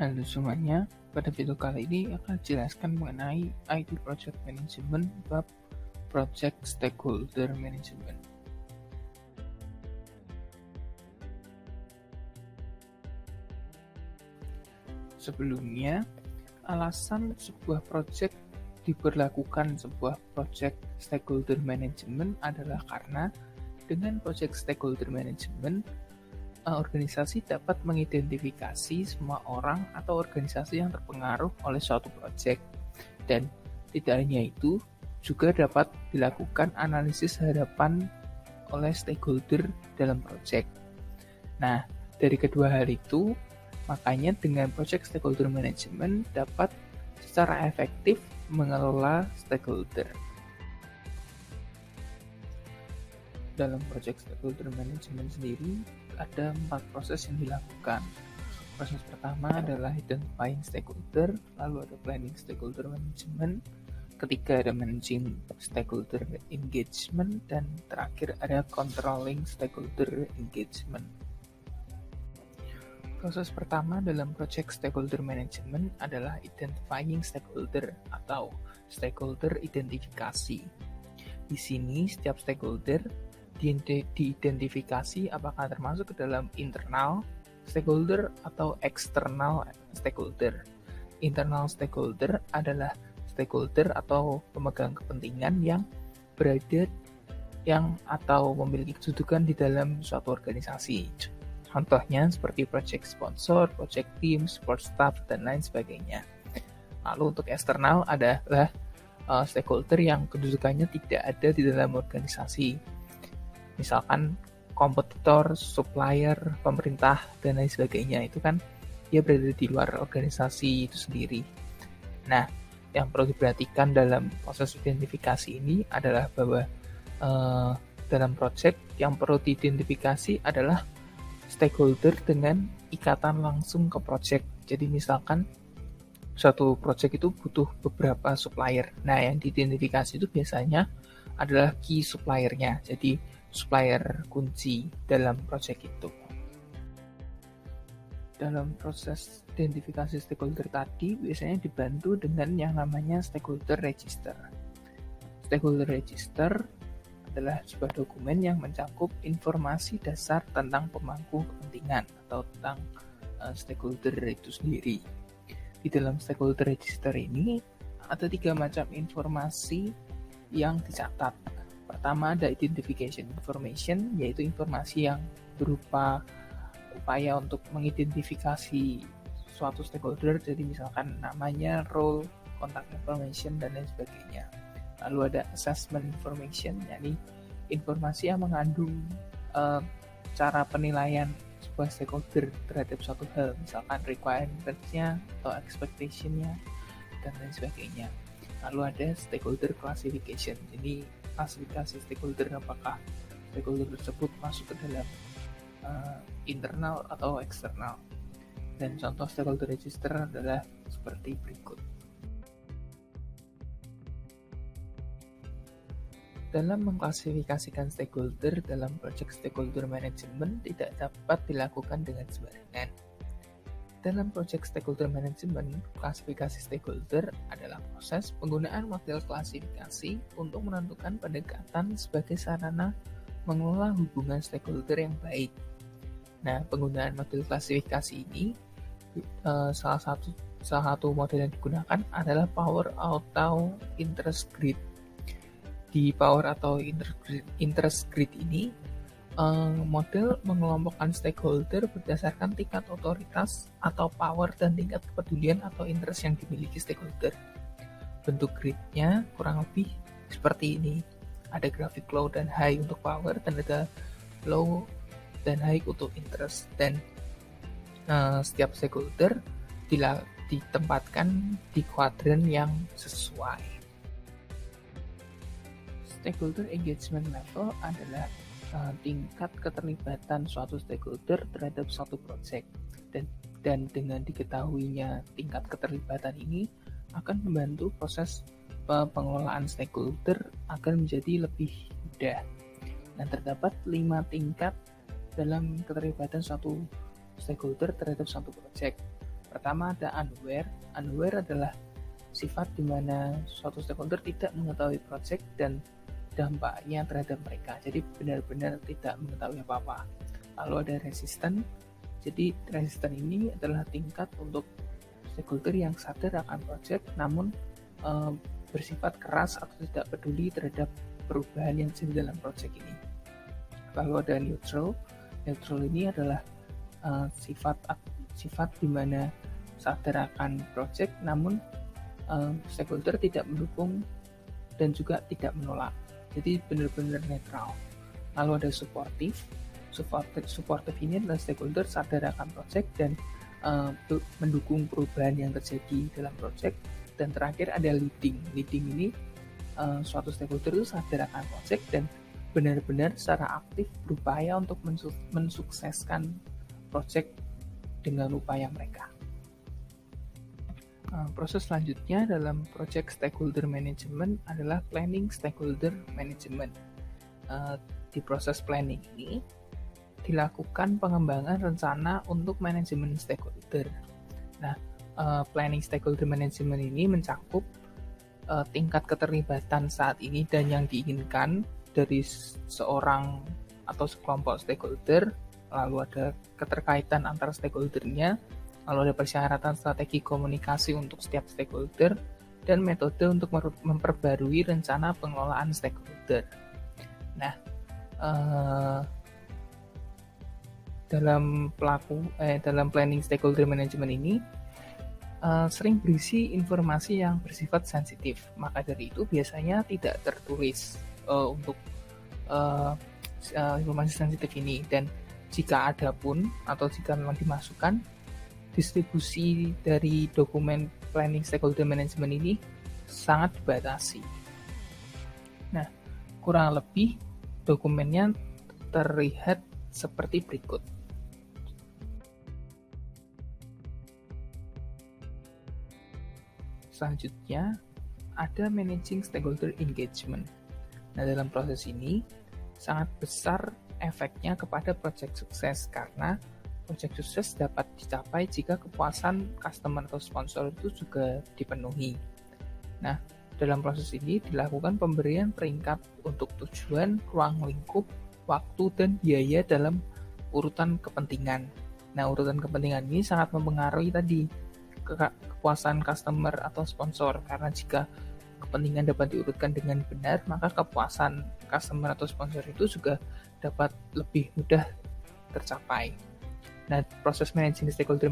Halo semuanya, pada video kali ini akan dijelaskan mengenai IT Project Management bab Project Stakeholder Management. Sebelumnya, alasan sebuah project diberlakukan sebuah Project Stakeholder Management adalah karena dengan Project Stakeholder Management, organisasi dapat mengidentifikasi semua orang atau organisasi yang terpengaruh oleh suatu proyek, dan tidak hanya itu, juga dapat dilakukan analisis harapan oleh stakeholder dalam proyek. Nah, dari kedua hal itu, makanya dengan Project Stakeholder Management dapat secara efektif mengelola stakeholder. Dalam Project Stakeholder Management sendiri, ada 4 proses yang dilakukan. Proses pertama adalah identifying stakeholder, lalu ada planning stakeholder management, ketiga ada managing stakeholder engagement, dan terakhir ada controlling stakeholder engagement. Proses pertama dalam Project Stakeholder Management adalah identifying stakeholder atau stakeholder identifikasi. Di sini setiap stakeholder diidentifikasi apakah termasuk ke dalam internal stakeholder atau external stakeholder. Internal stakeholder adalah stakeholder atau pemegang kepentingan yang berada atau memiliki kedudukan di dalam suatu organisasi. Contohnya seperti project sponsor, project team, support staff, dan lain sebagainya. Lalu untuk eksternal adalah stakeholder yang kedudukannya tidak ada di dalam organisasi. Misalkan kompetitor, supplier, pemerintah, dan lain sebagainya. Itu kan dia berada di luar organisasi itu sendiri. Nah, yang perlu diperhatikan dalam proses identifikasi ini adalah bahwa dalam project yang perlu diidentifikasi adalah stakeholder dengan ikatan langsung ke project. Jadi misalkan suatu project itu butuh beberapa supplier. Nah, yang diidentifikasi itu biasanya adalah key suppliernya. Jadi supplier kunci dalam project itu. Dalam proses identifikasi stakeholder tadi biasanya dibantu dengan yang namanya stakeholder register. Stakeholder register adalah sebuah dokumen yang mencakup informasi dasar tentang pemangku kepentingan atau tentang stakeholder itu sendiri. Di dalam stakeholder register ini ada 3 macam informasi yang dicatat. Pertama ada identification information, yaitu informasi yang berupa upaya untuk mengidentifikasi suatu stakeholder, jadi misalkan namanya, role, contact information, dan lain sebagainya. Lalu ada assessment information, yakni informasi yang mengandung cara penilaian sebuah stakeholder terhadap suatu hal, misalkan requirement-nya atau expectation-nya, dan lain sebagainya. Lalu ada stakeholder classification, jadi klasifikasi stakeholder, apakah stakeholder tersebut masuk ke dalam internal atau eksternal. Dan contoh stakeholder register adalah seperti berikut. Dalam mengklasifikasikan stakeholder dalam Project Stakeholder Management tidak dapat dilakukan dengan sembarangan. Dalam Project Stakeholder Management, klasifikasi stakeholder adalah proses penggunaan model klasifikasi untuk menentukan pendekatan sebagai sarana mengelola hubungan stakeholder yang baik. Nah, penggunaan model klasifikasi ini, salah satu model yang digunakan adalah Power atau Interest Grid. Di Power atau Interest Grid ini, model mengelompokkan stakeholder berdasarkan tingkat otoritas atau power dan tingkat kepedulian atau interest yang dimiliki stakeholder. Bentuk gridnya kurang lebih seperti ini. Ada grafik low dan high untuk power, dan ada low dan high untuk interest. Dan setiap stakeholder ditempatkan di kuadran yang sesuai. Stakeholder engagement level adalah tingkat keterlibatan suatu stakeholder terhadap suatu proyek, dan dengan diketahuinya tingkat keterlibatan ini akan membantu proses pengelolaan stakeholder agar menjadi lebih mudah. Dan terdapat 5 tingkat dalam keterlibatan suatu stakeholder terhadap suatu proyek. Pertama ada unaware. Unaware adalah sifat di mana suatu stakeholder tidak mengetahui project dan dampaknya terhadap mereka. Jadi benar-benar tidak mengetahui apa-apa. Lalu ada resistant. Jadi resistant ini adalah tingkat untuk stakeholder yang sadar akan project namun bersifat keras atau tidak peduli terhadap perubahan yang terjadi dalam project ini. Lalu ada neutral. Neutral ini adalah sifat di mana sadar akan project namun stakeholder tidak mendukung dan juga tidak menolak. Jadi benar-benar netral. Lalu ada supportive. Supportive ini adalah stakeholder sadar akan project dan mendukung perubahan yang terjadi dalam project. Dan terakhir ada leading. Leading ini suatu stakeholder itu sadar akan project dan benar-benar secara aktif berupaya untuk mensukseskan project dengan upaya mereka. Proses selanjutnya dalam project stakeholder management adalah planning stakeholder management. Di proses planning ini dilakukan pengembangan rencana untuk manajemen stakeholder. Nah, planning stakeholder management ini mencakup tingkat keterlibatan saat ini dan yang diinginkan dari seorang atau sekelompok stakeholder, lalu ada keterkaitan antara stakeholdernya, lalu ada persyaratan strategi komunikasi untuk setiap stakeholder, dan metode untuk memperbarui rencana pengelolaan stakeholder. Nah, dalam planning stakeholder management ini sering berisi informasi yang bersifat sensitif. Maka dari itu biasanya tidak tertulis untuk informasi sensitif ini, dan jika ada pun atau jika memang dimasukkan, distribusi dari dokumen planning stakeholder management ini sangat dibatasi. Nah, kurang lebih dokumennya terlihat seperti berikut. Selanjutnya, ada managing stakeholder engagement. Nah, dalam proses ini, sangat besar efeknya kepada project sukses, karena project sukses dapat dicapai jika kepuasan customer atau sponsor itu juga dipenuhi. Nah, dalam proses ini dilakukan pemberian peringkat untuk tujuan, ruang lingkup, waktu, dan biaya dalam urutan kepentingan. Nah, urutan kepentingan ini sangat mempengaruhi tadi kepuasan customer atau sponsor, karena jika kepentingan dapat diurutkan dengan benar, maka kepuasan customer atau sponsor itu juga dapat lebih mudah tercapai. Nah, proses managing stakeholder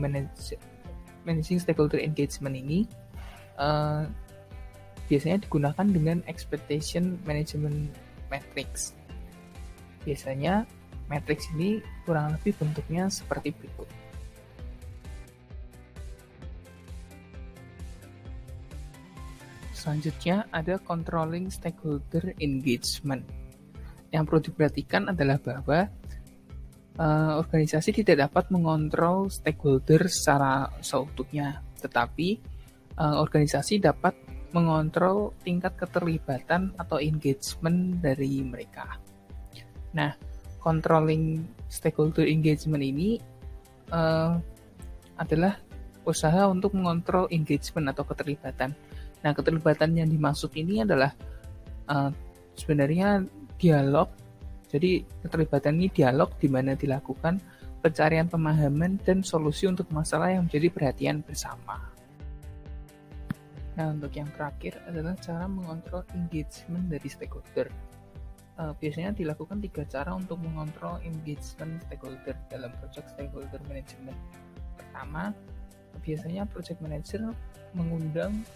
engagement ini biasanya digunakan dengan expectation management matrix. Biasanya matrix ini kurang lebih bentuknya seperti berikut. Selanjutnya ada controlling stakeholder engagement. Yang perlu diperhatikan adalah bahwa organisasi tidak dapat mengontrol stakeholder secara seutuhnya, tetapi organisasi dapat mengontrol tingkat keterlibatan atau engagement dari mereka. Nah, controlling stakeholder engagement ini adalah usaha untuk mengontrol engagement atau keterlibatan. Nah, keterlibatan yang dimaksud ini adalah sebenarnya dialog. Jadi, keterlibatan ini dialog di mana dilakukan pencarian pemahaman dan solusi untuk masalah yang menjadi perhatian bersama. Nah, untuk yang terakhir adalah cara mengontrol engagement dari stakeholder. Biasanya dilakukan 3 cara untuk mengontrol engagement stakeholder dalam project stakeholder management. Pertama, biasanya project manager mengundang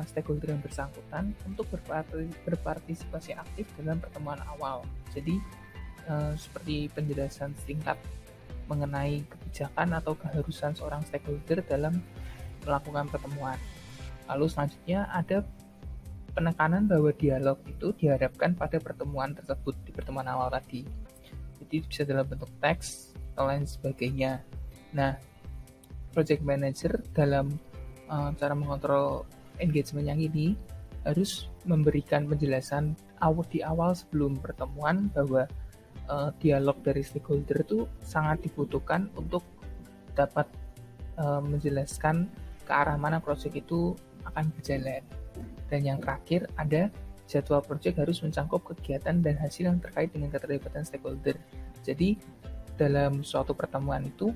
stakeholder yang bersangkutan untuk berpartisipasi aktif dalam pertemuan awal. Jadi, seperti penjelasan singkat mengenai kebijakan atau keharusan seorang stakeholder dalam melakukan pertemuan. Lalu selanjutnya ada penekanan bahwa dialog itu diharapkan pada pertemuan tersebut, di pertemuan awal tadi. Jadi bisa dalam bentuk teks atau lain sebagainya. Nah, project manager dalam cara mengontrol engagement yang ini harus memberikan penjelasan di awal sebelum pertemuan bahwa dialog dari stakeholder itu sangat dibutuhkan untuk dapat menjelaskan ke arah mana proyek itu akan berjalan. Dan yang terakhir ada jadwal proyek harus mencakup kegiatan dan hasil yang terkait dengan keterlibatan stakeholder. Jadi dalam suatu pertemuan itu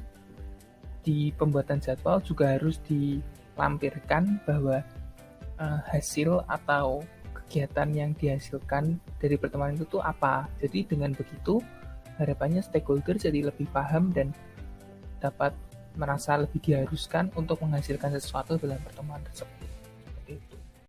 di pembuatan jadwal juga harus dilampirkan bahwa hasil atau kegiatan yang dihasilkan dari pertemuan itu tuh apa. Jadi dengan begitu harapannya stakeholder jadi lebih paham dan dapat merasa lebih diharuskan untuk menghasilkan sesuatu dalam pertemuan tersebut. Seperti itu.